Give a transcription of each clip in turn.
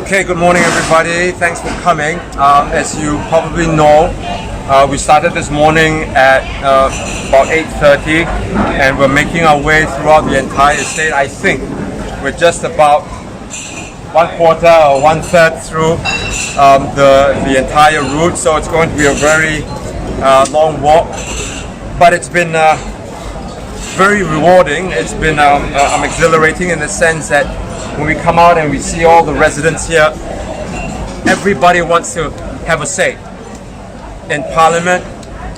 Okay, good morning everybody. Thanks for coming. As you probably know, we started this morning at about 8:30 and we're making our way throughout the entire state. I think we're just about 1/4 or 1/3 through the entire route, so it's going to be a very long walk, but it's been very rewarding. It's been exhilarating in the sense that when we come out and we see all the residents here, everybody wants to have a say in Parliament,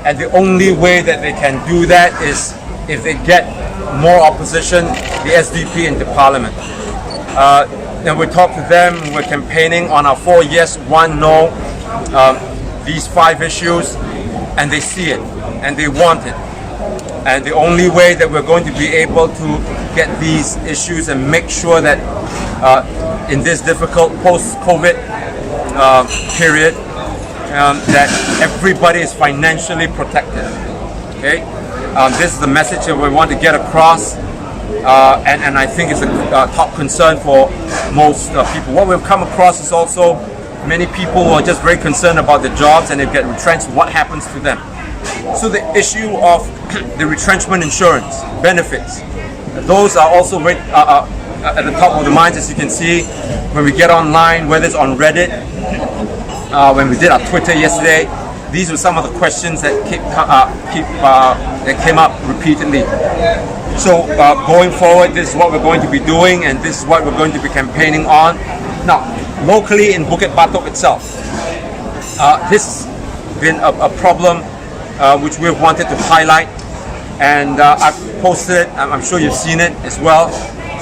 and the only way that they can do that is if they get more opposition, the SDP, into Parliament. And we talk to them, we're campaigning on our 4 yes, 1 no, these 5 issues, and they see it and they want it. And the only way that we're going to be able to get these issues and make sure that in this difficult post-COVID period, that everybody is financially protected. Okay, this is the message that we want to get across, and I think it's a top concern for most people. What we've come across is also many people who are just very concerned about the jobs and they get retrenched. What happens to them? So the issue of the retrenchment insurance benefits, those are also right at the top of the minds, as you can see when we get online, whether it's on Reddit, when we did our Twitter yesterday. These were some of the questions that came up repeatedly. So going forward, this is what we're going to be doing, and this is what we're going to be campaigning on. Now, locally in Bukit Batok itself, this has been a problem which we've wanted to highlight, and I've posted, I'm sure you've seen it as well,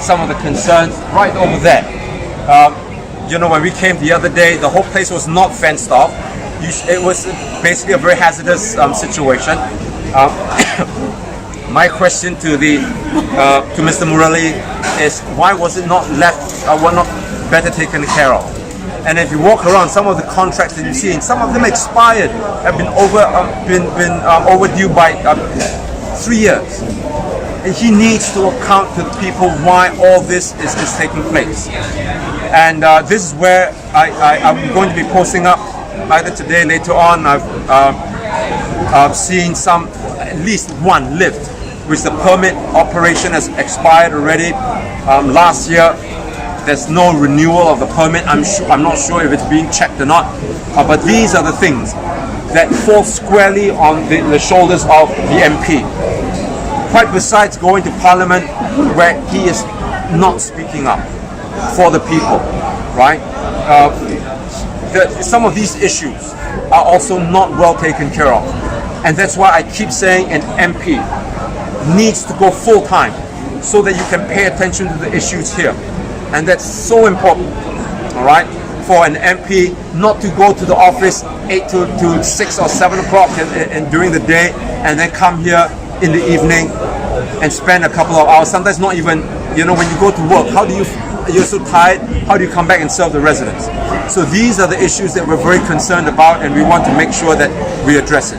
some of the concerns right over there. You know, when we came the other day, the whole place was not fenced off. It was basically a very hazardous situation. My question to Mr. Murali is, why was it not left, were not better taken care of? And if you walk around, some of the contracts that you've seen, some of them expired, have been overdue by 3 years. And he needs to account to the people why all this is taking place. And this is where I'm going to be posting up either today, later on. I've seen at least one lift, which the permit operation has expired already last year. There's no renewal of the permit. I'm not sure if it's being checked or not. But these are the things that fall squarely on the shoulders of the MP. Quite besides going to Parliament, where he is not speaking up for the people, right? Some of these issues are also not well taken care of. And that's why I keep saying an MP needs to go full time so that you can pay attention to the issues here. And that's so important, all right, for an MP not to go to the office 8 to 6 or 7 o'clock and during the day, and then come here in the evening and spend a couple of hours, sometimes not even, you know, when you go to work, you're so tired, how do you come back and serve the residents? So these are the issues that we're very concerned about, and we want to make sure that we address it.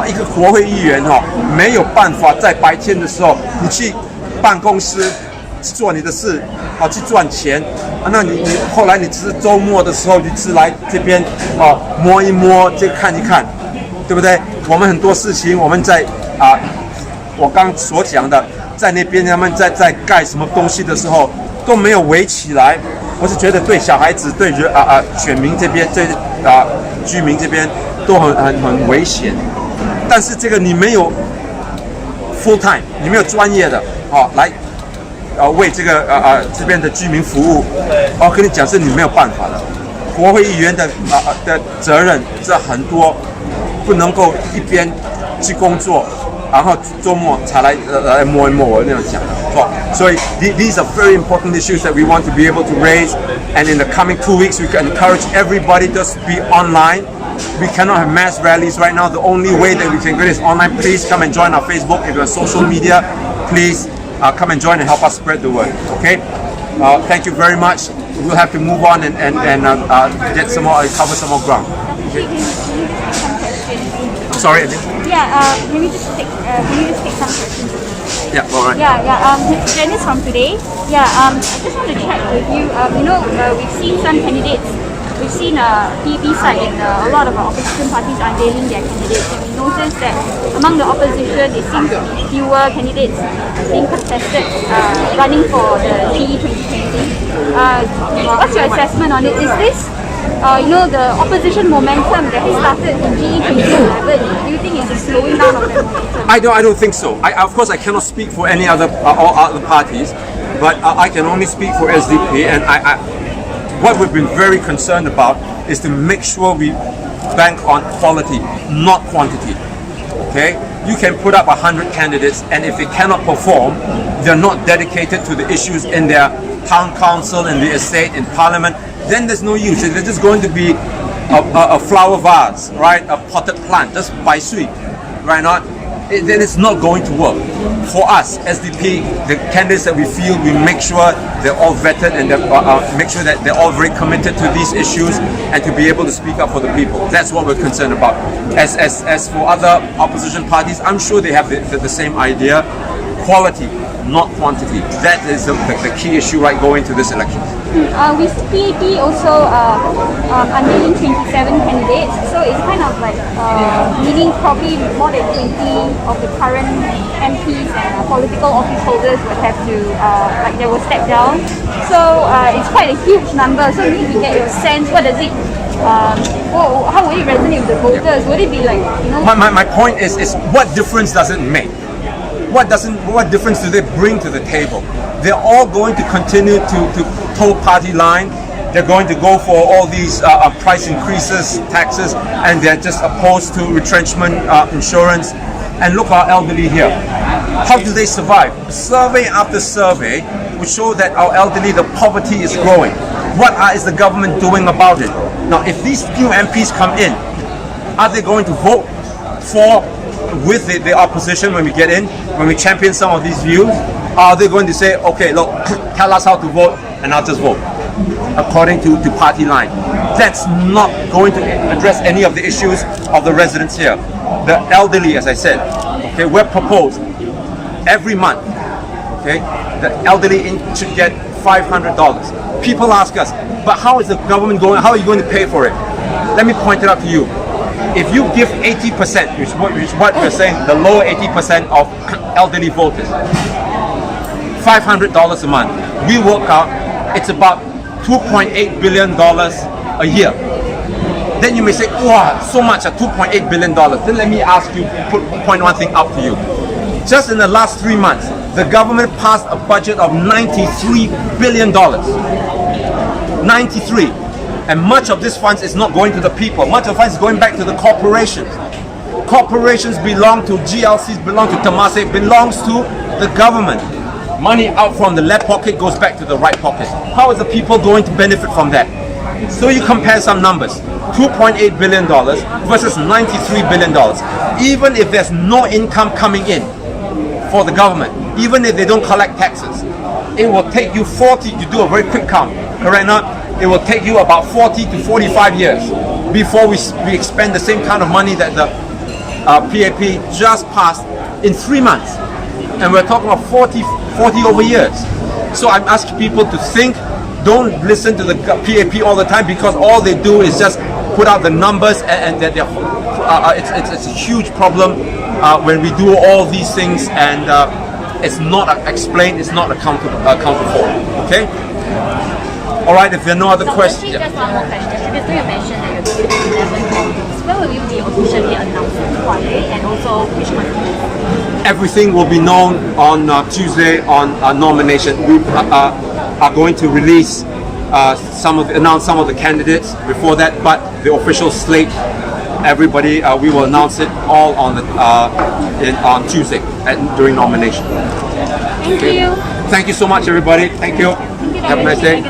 一个国会议员没有办法在白天的时候，你去办公室做你的事，去赚钱。那你后来你只是周末的时候，你只来这边摸一摸，这看一看，对不对？我们很多事情，我们在我刚所讲的，在那边他们在盖什么东西的时候都没有围起来。我是觉得对小孩子、对选民这边、对居民这边都很危险。但是这个你没有 full time， 你没有专业的来为这个这边的居民服务，跟你讲是你没有办法的。国会议员的责任这很多，不能够一边去工作，然后周末才来摸一摸，我那样讲的。所以 these are very important issues that we want to be able to raise, and in the coming 2 weeks we can encourage everybody just to be online. We cannot have mass rallies right now. The only way that we can get is online. Please come and join our Facebook. If you're on social media, please come and join and help us spread the word. Okay? Thank you very much. We'll have to move on and get some more, cover some more ground. Okay. I'm sorry. Yeah. Can you just take some questions? Yeah, all right. Janice from Today. I just want to check with you. We've seen some candidates. We've seen PAP side and a lot of opposition parties unveiling their candidates, and we noticed that among the opposition, there seems to be fewer candidates being contested running for the GE2020. What's your assessment on it? Is this the opposition momentum that has started in GE2011, do you think it's slowing down of that momentum? I don't think so. Of course, I cannot speak for any other parties, but I can only speak for SDP, and what we've been very concerned about is to make sure we bank on quality, not quantity. Okay? You can put up 100 candidates, and if they cannot perform, they're not dedicated to the issues in their town council, in the estate, in parliament, then there's no use. They're just going to be a flower vase, right? A potted plant, just by sweet, right? Then it's not going to work. For us, SDP, the candidates that we feel, we make sure they're all vetted and make sure that they're all very committed to these issues and to be able to speak up for the people. That's what we're concerned about. As for other opposition parties, I'm sure they have the same idea. Quality, not quantity. That is the key issue right going to this election. With PAP also unveiling 27 candidates, so it's kind of like meaning probably more than 20 of the current MPs and political office holders would have to they will step down. So it's quite a huge number. So we need to get your sense. What does it? How will it resonate with the voters? Would it be like My point is what difference does it make? What difference do they bring to the table? They're all going to continue to toe party line. They're going to go for all these price increases, taxes, and they're just opposed to retrenchment, insurance. And look our elderly here. How do they survive? Survey after survey would show that our elderly, the poverty is growing. What is the government doing about it? Now, if these few MPs come in, are they going to vote with the opposition when we get in, when we champion some of these views? Are they going to say, okay, look, tell us how to vote and I'll just vote according to party line? That's not going to address any of the issues of the residents here. The elderly, as I said, okay, we're proposed every month, okay, the elderly should get $500. People ask us, but how is the government going, how are you going to pay for it? Let me point it out to you. If you give 80%, which is what we're saying, the lower 80% of elderly voters, $500 a month, we work out, it's about $2.8 billion a year. Then you may say, wow, so much at $2.8 billion. Then let me ask you, point one thing out to you. Just in the last 3 months, the government passed a budget of $93 billion. 93. And much of this funds is not going to the people. Much of the funds is going back to the corporations. Corporations belong to GLCs, belong to Temasek, belongs to the government. Money out from the left pocket goes back to the right pocket. How is the people going to benefit from that? So you compare some numbers. $2.8 billion versus $93 billion. Even if there's no income coming in for the government, even if they don't collect taxes, it will take you 40, to do a very quick count, correct now? It will take you about 40 to 45 years before we expend the same kind of money that the PAP just passed in 3 months. And we're talking about 40 over years. So I'm asking people to think, don't listen to the PAP all the time, because all they do is just put out the numbers, and it's a huge problem when we do all these things and it's not explained, it's not accounted for. Okay? All right, if there are no other questions. Just one more question. Because you mentioned that you're going to do 11 candidates. When will you be officially announcing what and also which one? Everything will be known on Tuesday on nomination. We are going to release announce some of the candidates before that, but the official slate, everybody, we will announce it all on on Tuesday during nomination. Thank you. Thank you so much, everybody. Thank you. Have a nice day.